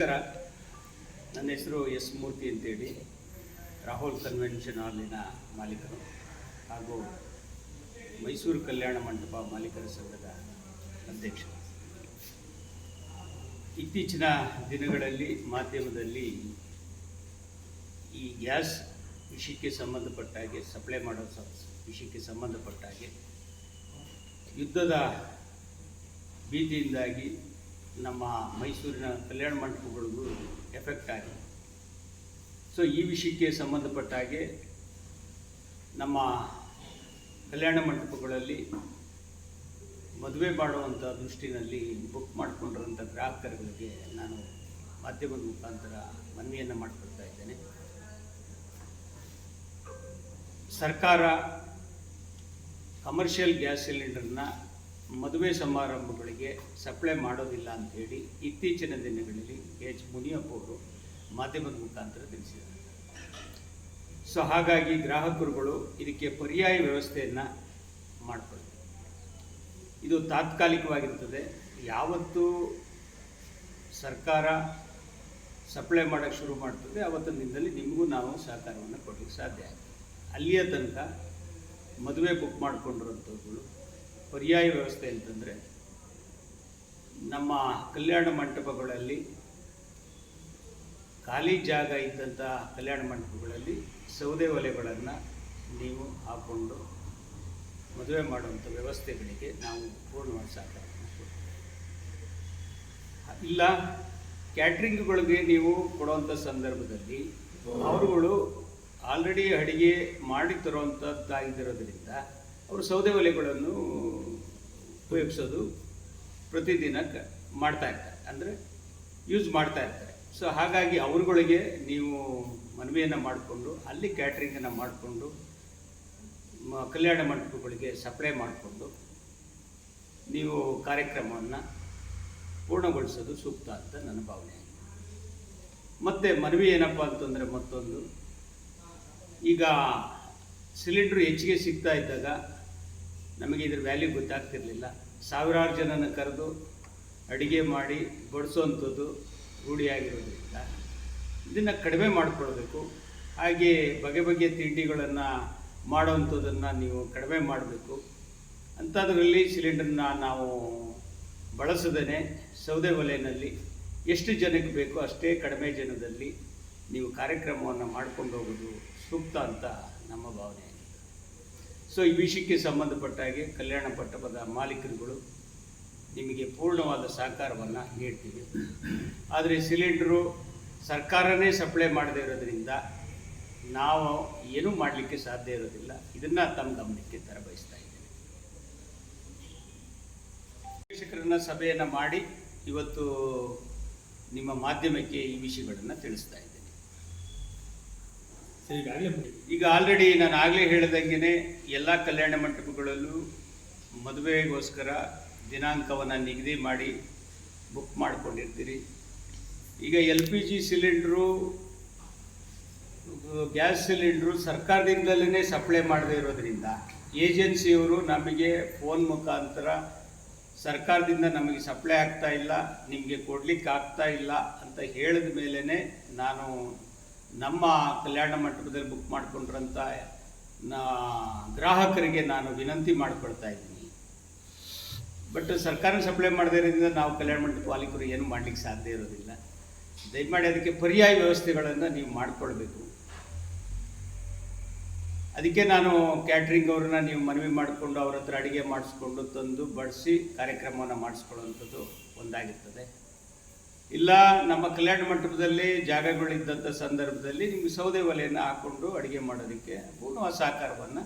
ನಮಸ್ಕಾರ. ನನ್ನ ಹೆಸರು ಎಸ್ ಮೂರ್ತಿ ಅಂತೇಳಿ, ರಾಹುಲ್ ಕನ್ವೆನ್ಷನ್ ಹಾಲಿನ ಮಾಲೀಕರು ಹಾಗೂ ಮೈಸೂರು ಕಲ್ಯಾಣ ಮಂಟಪ ಮಾಲೀಕರ ಸಂಘದ ಅಧ್ಯಕ್ಷರು. ಇತ್ತೀಚಿನ ದಿನಗಳಲ್ಲಿ ಮಾಧ್ಯಮದಲ್ಲಿ ಈ ಗ್ಯಾಸ್ ವಿಷಯಕ್ಕೆ ಸಂಬಂಧಪಟ್ಟ ಹಾಗೆ, ಸಪ್ಲೈ ಮಾಡೋ ವಿಷಯಕ್ಕೆ ಸಂಬಂಧಪಟ್ಟ ಹಾಗೆ ಯುದ್ಧದ ಭೀತಿಯಿಂದಾಗಿ ನಮ್ಮ ಮೈಸೂರಿನ ಕಲ್ಯಾಣ ಮಂಟಪಗಳಿಗೂ ಎಫೆಕ್ಟ್ ಆಗಿದೆ. ಸೊ ಈ ವಿಷಯಕ್ಕೆ ಸಂಬಂಧಪಟ್ಟ ಹಾಗೆ ನಮ್ಮ ಕಲ್ಯಾಣ ಮಂಟಪಗಳಲ್ಲಿ ಮದುವೆ ಮಾಡುವಂಥ ದೃಷ್ಟಿನಲ್ಲಿ ಬುಕ್ ಮಾಡಿಕೊಂಡಿರುವಂಥ ಗ್ರಾಹಕರುಗಳಿಗೆ ನಾನು ಮಾಧ್ಯಮದ ಮುಖಾಂತರ ಮನವಿಯನ್ನು ಮಾಡಿಕೊಳ್ತಾ ಇದ್ದೇನೆ. ಸರ್ಕಾರ ಕಮರ್ಷಿಯಲ್ ಗ್ಯಾಸ್ ಸಿಲಿಂಡರ್ನ ಮದುವೆ ಸಮಾರಂಭಗಳಿಗೆ ಸಪ್ಲೈ ಮಾಡೋದಿಲ್ಲ ಅಂಥೇಳಿ ಇತ್ತೀಚಿನ ದಿನಗಳಲ್ಲಿ ಎಚ್ ಮುನಿಯಪ್ಪ ಅವರು ಮಾಧ್ಯಮದ ಮುಖಾಂತರ ತಿಳಿಸಿದ್ದಾರೆ. ಸೊ ಹಾಗಾಗಿ ಗ್ರಾಹಕರುಗಳು ಇದಕ್ಕೆ ಪರ್ಯಾಯ ವ್ಯವಸ್ಥೆಯನ್ನು ಮಾಡಿಕೊಳ್ಳಿ. ಇದು ತಾತ್ಕಾಲಿಕವಾಗಿರ್ತದೆ. ಯಾವತ್ತು ಸರ್ಕಾರ ಸಪ್ಲೈ ಮಾಡೋಕ್ಕೆ ಶುರು ಮಾಡ್ತದೆ ಆವತ್ತಿನಿಂದಲೇ ನಿಮಗೂ ನಾವು ಸಹಕಾರವನ್ನು ಕೊಡಲಿಕ್ಕೆ ಸಾಧ್ಯ ಆಗ್ತದೆ. ಅಲ್ಲಿಯ ತನಕ ಮದುವೆ ಬುಕ್ ಮಾಡಿಕೊಂಡಿರೋಂಥವ್ರುಗಳು ಪರ್ಯಾಯ ವ್ಯವಸ್ಥೆ ಅಂತಂದರೆ, ನಮ್ಮ ಕಲ್ಯಾಣ ಮಂಟಪಗಳಲ್ಲಿ ಖಾಲಿ ಜಾಗ ಇದ್ದಂಥ ಕಲ್ಯಾಣ ಮಂಟಪಗಳಲ್ಲಿ ಸೌದೆ ಒಲೆಗಳನ್ನು ನೀವು ಹಾಕ್ಕೊಂಡು ಮದುವೆ ಮಾಡುವಂಥ ವ್ಯವಸ್ಥೆಗಳಿಗೆ ನಾವು ಪೂರ್ಣವಾಗಿ ಸಹಕಾರವನ್ನು ಕೊಡ್ತೀವಿ. ಇಲ್ಲ ಕ್ಯಾಟ್ರಿಂಗ್ಗಳಿಗೆ ನೀವು ಕೊಡುವಂಥ ಸಂದರ್ಭದಲ್ಲಿ ಅವರುಗಳು ಆಲ್ರೆಡಿ ಅಡುಗೆ ಮಾಡಿ ತರುವಂಥದ್ದಾಗಿರೋದ್ರಿಂದ ಅವರು ಸೌದೆ ಒಲೆಗಳನ್ನು ಉಪಯೋಗಿಸೋದು ಪ್ರತಿದಿನ ಮಾಡ್ತಾ ಇರ್ತಾರೆ, ಅಂದರೆ ಯೂಸ್ ಮಾಡ್ತಾ ಇರ್ತಾರೆ. ಸೊ ಹಾಗಾಗಿ ಅವ್ರುಗಳಿಗೆ ನೀವು ಮನವಿಯನ್ನು ಮಾಡಿಕೊಂಡು ಅಲ್ಲಿ ಕ್ಯಾಟ್ರಿಂಗನ್ನು ಮಾಡಿಕೊಂಡು ಕಲ್ಯಾಣ ಮಂಟಪಗಳಿಗೆ ಸಪ್ಲೈ ಮಾಡಿಕೊಂಡು ನೀವು ಕಾರ್ಯಕ್ರಮವನ್ನು ಪೂರ್ಣಗೊಳಿಸೋದು ಸೂಕ್ತ ಅಂತ ನನ್ನ ಭಾವನೆ ಆಗಿದೆ. ಮತ್ತು ಮನವಿ ಏನಪ್ಪ ಅಂತಂದರೆ, ಮತ್ತೊಂದು, ಈಗ ಸಿಲಿಂಡ್ರು ಹೆಚ್ಚಿಗೆ ಸಿಗ್ತಾ ಇದ್ದಾಗ ನಮಗೆ ಇದ್ರ ವ್ಯಾಲ್ಯೂ ಗೊತ್ತಾಗ್ತಿರಲಿಲ್ಲ. ಸಾವಿರಾರು ಜನನ ಕರೆದು ಅಡುಗೆ ಮಾಡಿ ಬಡಿಸೋವಂಥದ್ದು ರೂಢಿಯಾಗಿರೋದ್ರಿಂದ ಇದನ್ನು ಕಡಿಮೆ ಮಾಡಿಕೊಳ್ಬೇಕು. ಹಾಗೆ ಬಗೆ ಬಗೆಯ ತಿಂಡಿಗಳನ್ನು ಮಾಡೋವಂಥದ್ದನ್ನು ನೀವು ಕಡಿಮೆ ಮಾಡಬೇಕು. ಅಂಥದ್ರಲ್ಲಿ ಸಿಲಿಂಡರ್ನ ನಾವು ಬಳಸದೇ ಸೌದೆ ಒಲೆಯಲ್ಲಿ ಎಷ್ಟು ಜನಕ್ಕೆ ಬೇಕೋ ಅಷ್ಟೇ ಕಡಿಮೆ ಜನದಲ್ಲಿ ನೀವು ಕಾರ್ಯಕ್ರಮವನ್ನು ಮಾಡ್ಕೊಂಡು ಹೋಗೋದು ಸೂಕ್ತ ಅಂತ ನಮ್ಮ ಭಾವನೆ ಆಗಿದೆ. ಸೊ ಈ ವಿಷಯಕ್ಕೆ ಸಂಬಂಧಪಟ್ಟ ಹಾಗೆ ಕಲ್ಯಾಣ ಮಂಟಪದ ಮಾಲೀಕರುಗಳು ನಿಮಗೆ ಪೂರ್ಣವಾದ ಸಹಕಾರವನ್ನು ನೀಡ್ತೀವಿ. ಆದರೆ ಸಿಲಿಂಡ್ರು ಸರ್ಕಾರನೇ ಸಪ್ಲೈ ಮಾಡದೇ ಇರೋದ್ರಿಂದ ನಾವು ಏನೂ ಮಾಡಲಿಕ್ಕೆ ಸಾಧ್ಯ ಇರೋದಿಲ್ಲ. ಇದನ್ನು ತಮ್ಮ ಗಮನಕ್ಕೆ ತರಬಯಸ್ತಾ ಇದ್ದೇನೆ. ಶಿಕ್ಷಕರನ್ನ ಸಭೆಯನ್ನು ಮಾಡಿ ಇವತ್ತು ನಿಮ್ಮ ಮಾಧ್ಯಮಕ್ಕೆ ಈ ವಿಷಯಗಳನ್ನು ತಿಳಿಸ್ತಾ ಇದ್ದೇನೆ. ಈಗ ಆಲ್ರೆಡಿ ನಾನು ಆಗಲೇ ಹೇಳಿದಂಗೆ ಎಲ್ಲ ಕಲ್ಯಾಣ ಮಂಟಪಗಳಲ್ಲೂ ಮದುವೆಗೋಸ್ಕರ ದಿನಾಂಕವನ್ನು ನಿಗದಿ ಮಾಡಿ ಬುಕ್ ಮಾಡಿಕೊಂಡಿರ್ತೀರಿ. ಈಗ LPG ಸಿಲಿಂಡ್ರು, ಗ್ಯಾಸ್ ಸಿಲಿಂಡ್ರು ಸರ್ಕಾರದಿಂದಲೇ ಸಪ್ಲೈ ಮಾಡದೇ ಇರೋದ್ರಿಂದ ಏಜೆನ್ಸಿಯವರು ನಮಗೆ ಫೋನ್ ಮುಖಾಂತರ ಸರ್ಕಾರದಿಂದ ನಮಗೆ ಸಪ್ಲೈ ಆಗ್ತಾ ಇಲ್ಲ, ನಿಮಗೆ ಕೊಡಲಿಕ್ಕೆ ಆಗ್ತಾ ಇಲ್ಲ ಅಂತ ಹೇಳಿದ ಮೇಲೇ ನಾನು ನಮ್ಮ ಕಲ್ಯಾಣ ಮಂಟಪದಲ್ಲಿ ಬುಕ್ ಮಾಡಿಕೊಂಡ್ರಂಥ ಗ್ರಾಹಕರಿಗೆ ನಾನು ವಿನಂತಿ ಮಾಡಿಕೊಳ್ತಾ ಇದ್ದೀನಿ. ಬಟ್ ಸರ್ಕಾರ ಸಪ್ಲೈ ಮಾಡದೇ ಇರೋದ್ರಿಂದ ನಾವು ಕಲ್ಯಾಣ ಮಂಟಪ ಮಾಲೀಕರು ಏನು ಮಾಡಲಿಕ್ಕೆ ಸಾಧ್ಯ ಇರೋದಿಲ್ಲ. ದಯಮಾಡಿ ಅದಕ್ಕೆ ಪರ್ಯಾಯ ವ್ಯವಸ್ಥೆಗಳನ್ನು ನೀವು ಮಾಡಿಕೊಳ್ಬೇಕು. ಅದಕ್ಕೆ ನಾನು ಕ್ಯಾಟ್ರಿಂಗ್ ಅವ್ರನ್ನ ನೀವು ಮನವಿ ಮಾಡಿಕೊಂಡು ಅವ್ರ ಹತ್ರ ಅಡುಗೆ ಮಾಡಿಸ್ಕೊಂಡು ತಂದು ಬಡಿಸಿ ಕಾರ್ಯಕ್ರಮವನ್ನು ಮಾಡಿಸ್ಕೊಳ್ಳುವಂಥದ್ದು ಒಂದಾಗಿರ್ತದೆ. ಇಲ್ಲ ನಮ್ಮ ಕಲ್ಯಾಣ ಮಂಟಪದಲ್ಲಿ ಜಾಗಗಳಿದ್ದಂಥ ಸಂದರ್ಭದಲ್ಲಿ ನಿಮಗೆ ಸೌದೆ ಒಲೆಯನ್ನು ಹಾಕ್ಕೊಂಡು ಅಡುಗೆ ಮಾಡೋದಕ್ಕೆ ಪೂರ್ಣವಾದ ಸಹಕಾರವನ್ನು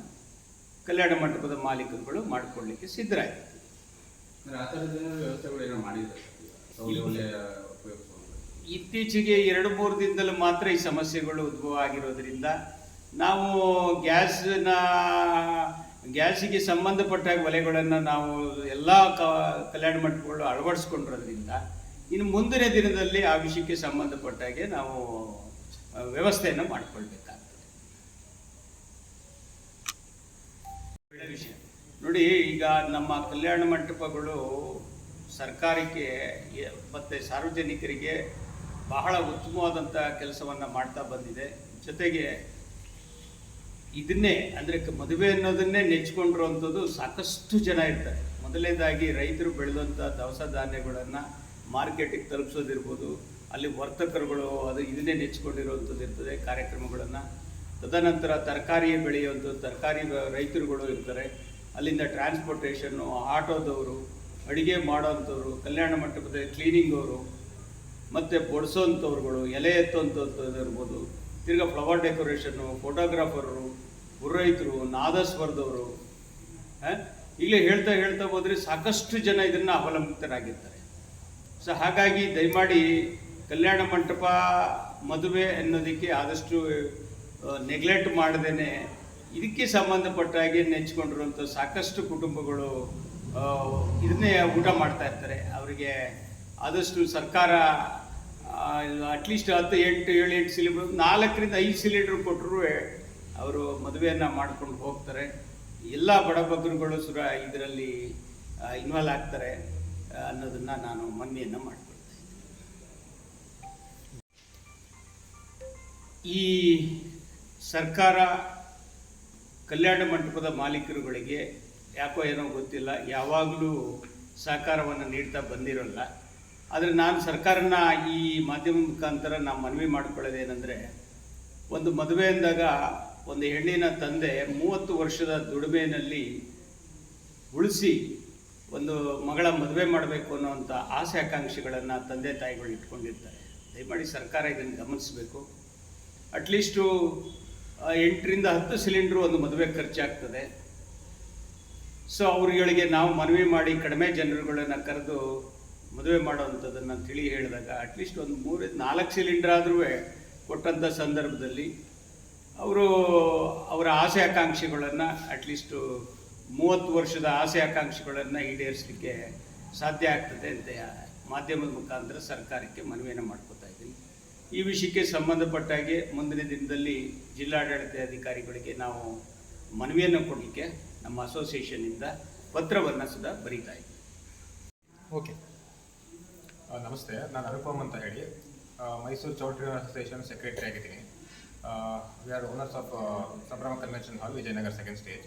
ಕಲ್ಯಾಣ ಮಂಟಪದ ಮಾಲೀಕರುಗಳು ಮಾಡಿಕೊಳ್ಳಲಿಕ್ಕೆ ಸಿದ್ಧರಾಗಿರ್ತೀವಿ. ಇತ್ತೀಚೆಗೆ 2-3 ದಿನದಲ್ಲಿ ಮಾತ್ರ ಈ ಸಮಸ್ಯೆಗಳು ಉದ್ಭವ ಆಗಿರೋದ್ರಿಂದ ನಾವು ಗ್ಯಾಸಿಗೆ ಸಂಬಂಧಪಟ್ಟ ಒಲೆಗಳನ್ನು ನಾವು ಎಲ್ಲ ಕಲ್ಯಾಣ ಮಂಟಪಗಳು ಅಳವಡಿಸ್ಕೊಂಡಿರೋದ್ರಿಂದ ಇನ್ನು ಮುಂದಿನ ದಿನದಲ್ಲಿ ಆ ವಿಷಯಕ್ಕೆ ಸಂಬಂಧಪಟ್ಟಾಗೆ ನಾವು ವ್ಯವಸ್ಥೆಯನ್ನು ಮಾಡಿಕೊಳ್ಬೇಕಾಗ್ತದೆ. ಒಳ್ಳೆ ವಿಷಯ ನೋಡಿ. ಈಗ ನಮ್ಮ ಕಲ್ಯಾಣ ಮಂಟಪಗಳು ಸರ್ಕಾರಕ್ಕೆ ಮತ್ತು ಸಾರ್ವಜನಿಕರಿಗೆ ಬಹಳ ಉತ್ತಮವಾದಂಥ ಕೆಲಸವನ್ನು ಮಾಡ್ತಾ ಬಂದಿದೆ. ಜೊತೆಗೆ ಇದನ್ನೇ ಅಂದರೆ ಮದುವೆ ಅನ್ನೋದನ್ನೇ ನೆಚ್ಕೊಂಡಿರುವಂಥದ್ದು ಸಾಕಷ್ಟು ಜನ ಇರ್ತಾರೆ. ಮೊದಲನೇದಾಗಿ ರೈತರು ಬೆಳೆದಂಥ ದವಸ ಧಾನ್ಯಗಳನ್ನು ಮಾರ್ಕೆಟಿಗೆ ತಲುಪಿಸೋದಿರ್ಬೋದು, ಅಲ್ಲಿ ವರ್ತಕರುಗಳು ಇದನ್ನೇ ನೆಚ್ಕೊಂಡಿರುವಂಥದ್ದು ಇರ್ತದೆ ಕಾರ್ಯಕ್ರಮಗಳನ್ನು. ತದನಂತರ ತರಕಾರಿ ಬೆಳೆಯುವಂಥದ್ದು ತರಕಾರಿ ರೈತರುಗಳು ಇರ್ತಾರೆ. ಅಲ್ಲಿಂದ ಟ್ರಾನ್ಸ್ಪೋರ್ಟೇಷನ್ನು, ಆಟೋದವರು, ಅಡುಗೆ ಮಾಡೋವಂಥವ್ರು, ಕಲ್ಯಾಣ ಮಂಟಪದ ಕ್ಲೀನಿಂಗ್ ಅವರು, ಮತ್ತು ಬಡಿಸೋವಂಥವ್ರುಗಳು, ಎಲೆ ಎತ್ತುವಂಥದ್ದು ಇರ್ಬೋದು, ತಿರ್ಗಾ ಫ್ಲವರ್ ಡೆಕೋರೇಷನ್ನು, ಫೋಟೋಗ್ರಾಫರು, ಪುರೋಹಿತರು, ನಾದಸ್ವರದವರು, ಈಗಲೇ ಹೇಳ್ತಾ ಹೋದರೆ ಸಾಕಷ್ಟು ಜನ ಇದನ್ನು ಅವಲಂಬಿತರಾಗಿರ್ತಾರೆ. ಸೊ ಹಾಗಾಗಿ ದಯಮಾಡಿ ಕಲ್ಯಾಣ ಮಂಟಪ ಮದುವೆ ಅನ್ನೋದಕ್ಕೆ ಆದಷ್ಟು ನೆಗ್ಲೆಕ್ಟ್ ಮಾಡದೇನೆ ಇದಕ್ಕೆ ಸಂಬಂಧಪಟ್ಟ ಹಾಗೆ ನೆಚ್ಕೊಂಡಿರುವಂಥ ಸಾಕಷ್ಟು ಕುಟುಂಬಗಳು ಇದನ್ನೇ ಊಟ ಮಾಡ್ತಾ ಇರ್ತಾರೆ. ಅವರಿಗೆ ಆದಷ್ಟು ಸರ್ಕಾರ ಅಟ್ಲೀಸ್ಟ್ 10, 8, 7 ಸಿಲಿಂಡರ್ 4ರಿಂದ 5 ಸಿಲಿಂಡರ್ ಕೊಟ್ಟರು ಅವರು ಮದುವೆಯನ್ನು ಮಾಡ್ಕೊಂಡು ಹೋಗ್ತಾರೆ. ಎಲ್ಲ ಬಡಬಗ್ಗರುಗಳು ಸುರ ಇದರಲ್ಲಿ ಇನ್ವಾಲ್ವ್ ಆಗ್ತಾರೆ ಅನ್ನೋದನ್ನು ನಾನು ಮನವಿಯನ್ನು ಮಾಡಿಕೊಳ್ತಾ ಇದ್ದೀನಿ. ಈ ಸರ್ಕಾರ ಕಲ್ಯಾಣ ಮಂಟಪದ ಮಾಲೀಕರುಗಳಿಗೆ ಯಾಕೋ ಏನೋ ಗೊತ್ತಿಲ್ಲ, ಯಾವಾಗಲೂ ಸಹಕಾರವನ್ನು ನೀಡ್ತಾ ಬಂದಿರೋಲ್ಲ. ಆದರೆ ನಾನು ಸರ್ಕಾರನ ಈ ಮಾಧ್ಯಮ ಮುಖಾಂತರ ನಾವು ಮನವಿ ಮಾಡ್ಕೊಳ್ಳೋದೇನೆಂದರೆ, ಒಂದು ಮದುವೆ ಅಂದಾಗ ಒಂದು ಹೆಣ್ಣಿನ ತಂದೆ 30 ವರ್ಷದ ದುಡಿಮೆಯಲ್ಲಿ ಉಳಿಸಿ ಒಂದು ಮಗಳ ಮದುವೆ ಮಾಡಬೇಕು ಅನ್ನೋವಂಥ ಆಸೆ ಆಕಾಂಕ್ಷೆಗಳನ್ನು ತಂದೆ ತಾಯಿಗಳು ಇಟ್ಕೊಂಡಿರ್ತಾರೆ. ದಯಮಾಡಿ ಸರ್ಕಾರ ಇದನ್ನು ಗಮನಿಸಬೇಕು. ಅಟ್ಲೀಸ್ಟು 8ರಿಂದ 10 ಸಿಲಿಂಡ್ರು ಒಂದು ಮದುವೆ ಖರ್ಚಾಗ್ತದೆ. ಸೊ ಅವ್ರುಗಳಿಗೆ ನಾವು ಮನವಿ ಮಾಡಿ ಕಡಿಮೆ ಜನರುಗಳನ್ನು ಕರೆದು ಮದುವೆ ಮಾಡೋವಂಥದ್ದನ್ನು ತಿಳಿ ಹೇಳಿದಾಗ ಅಟ್ಲೀಸ್ಟ್ ಒಂದು 3-4 ಸಿಲಿಂಡರ್ ಆದರೂ ಕೊಟ್ಟಂಥ ಸಂದರ್ಭದಲ್ಲಿ ಅವರ ಆಸೆ ಆಕಾಂಕ್ಷೆಗಳನ್ನು ಅಟ್ಲೀಸ್ಟು 30 ವರ್ಷದ ಆಸೆ ಆಕಾಂಕ್ಷೆಗಳನ್ನು ಈಡೇರಿಸಲಿಕ್ಕೆ ಸಾಧ್ಯ ಆಗ್ತದೆ ಅಂತ ಮಾಧ್ಯಮದ ಮುಖಾಂತರ ಸರ್ಕಾರಕ್ಕೆ ಮನವಿಯನ್ನು ಮಾಡ್ಕೋತಾ ಇದ್ದೀನಿ. ಈ ವಿಷಯಕ್ಕೆ ಸಂಬಂಧಪಟ್ಟಾಗೆ ಮುಂದಿನ ದಿನದಲ್ಲಿ ಜಿಲ್ಲಾಡಳಿತ ಅಧಿಕಾರಿಗಳಿಗೆ ನಾವು ಮನವಿಯನ್ನು ಕೊಡಲಿಕ್ಕೆ ನಮ್ಮ ಅಸೋಸಿಯೇಷನ್ನಿಂದ ಪತ್ರವನ್ನು ಸುಧಾ ಬರೀತಾ ಇದ್ದೀವಿ. ಓಕೆ, ನಮಸ್ತೆ. ನಾನು ಅನುಪಮ್ ಅಂತ ಹೇಳಿ ಮೈಸೂರು ಚೌಟ್ರಿ ಅಸೋಸಿಯೇಷನ್ ಸೆಕ್ರೆಟರಿ ಆಗಿದ್ದೀನಿ. We are owners of Sambhrama convention hall, Vijayanagar 2nd stage.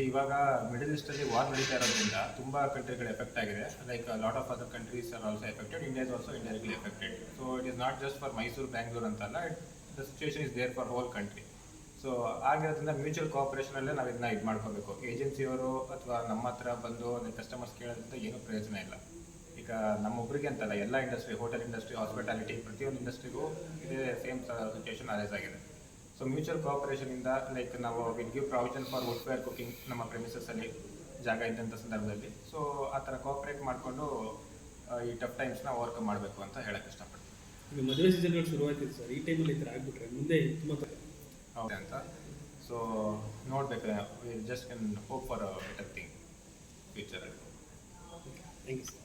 ಇವಾಗ ಮಿಡಲ್ ಈಸ್ಟಲ್ಲಿ ವಾರ್ ನಡೀತಾ ಇರೋದ್ರಿಂದ ತುಂಬ ಕಂಟ್ರಿಗಳು ಎಫೆಕ್ಟ್ ಆಗಿದೆ. Like lot of other countries are also affected. India is also indirectly affected. So it is not just for Mysuru, Bangalore ಅಂತಲ್ಲ, the situation is there for whole country. So ಆಗಿರೋದ್ರಿಂದ mutual ಕೋಆಪರೇಷನಲ್ಲೇ ನಾವು ಇದನ್ನ ಇದು ಮಾಡ್ಕೋಬೇಕು. ಏಜೆನ್ಸಿಯವರು ಅಥವಾ ನಮ್ಮ ಹತ್ರ ಬಂದು ಕಸ್ಟಮರ್ಸ್ ಕೇಳೋದ್ರಿಂದ ಏನೂ ಪ್ರಯೋಜನ ಇಲ್ಲ. ಈಗ ನಮ್ಮೊಬ್ಬರಿಗೆ ಅಂತಲ್ಲ, ಎಲ್ಲ ಇಂಡಸ್ಟ್ರಿ, ಹೋಟೆಲ್ ಇಂಡಸ್ಟ್ರಿ, ಹಾಸ್ಪಿಟಾಲಿಟಿ, ಪ್ರತಿಯೊಂದು ಇಂಡಸ್ಟ್ರಿಗೂ ಇದೇ ಸೇಮ್ ಸಿಚುವೇಶನ್ ಅರೈಸ್ ಆಗಿದೆ. ಸೊ ಮ್ಯೂಚುವಲ್ ಕೋಆಪರೇಷನಿಂದ ಲೈಕ್ ನಾವು will give provision for wood fire cooking ನಮ್ಮ ಪ್ರೆಮಿಸಸ್ಸಲ್ಲಿ ಜಾಗ ಇದ್ದಂಥ ಸಂದರ್ಭದಲ್ಲಿ. ಸೊ ಆ ಥರ ಕೋಆಪರೇಟ್ ಮಾಡಿಕೊಂಡು ಈ ಟಫ್ ಟೈಮ್ಸ್ನ ಓವರ್ಕಮ್ ಮಾಡಬೇಕು ಅಂತ ಹೇಳಕ್ಕೆ ಇಷ್ಟಪಡ್ತೀನಿ. ಈಗ ಮದುವೆ ಸೀಸನ್ಗಳು ಶುರುವಾಗ್ತಿದೆ ಸರ್, ಈ ಟೈಮಲ್ಲಿ ಈ ಥರ ಆಗಿಬಿಟ್ರೆ ಮುಂದೆ ತುಂಬ ಹೌದೇ ಅಂತ. ಸೊ ನೋಡಬೇಕು, just can hope for better thing ಫ್ಯೂಚರಲ್ಲಿ. Thank you sir.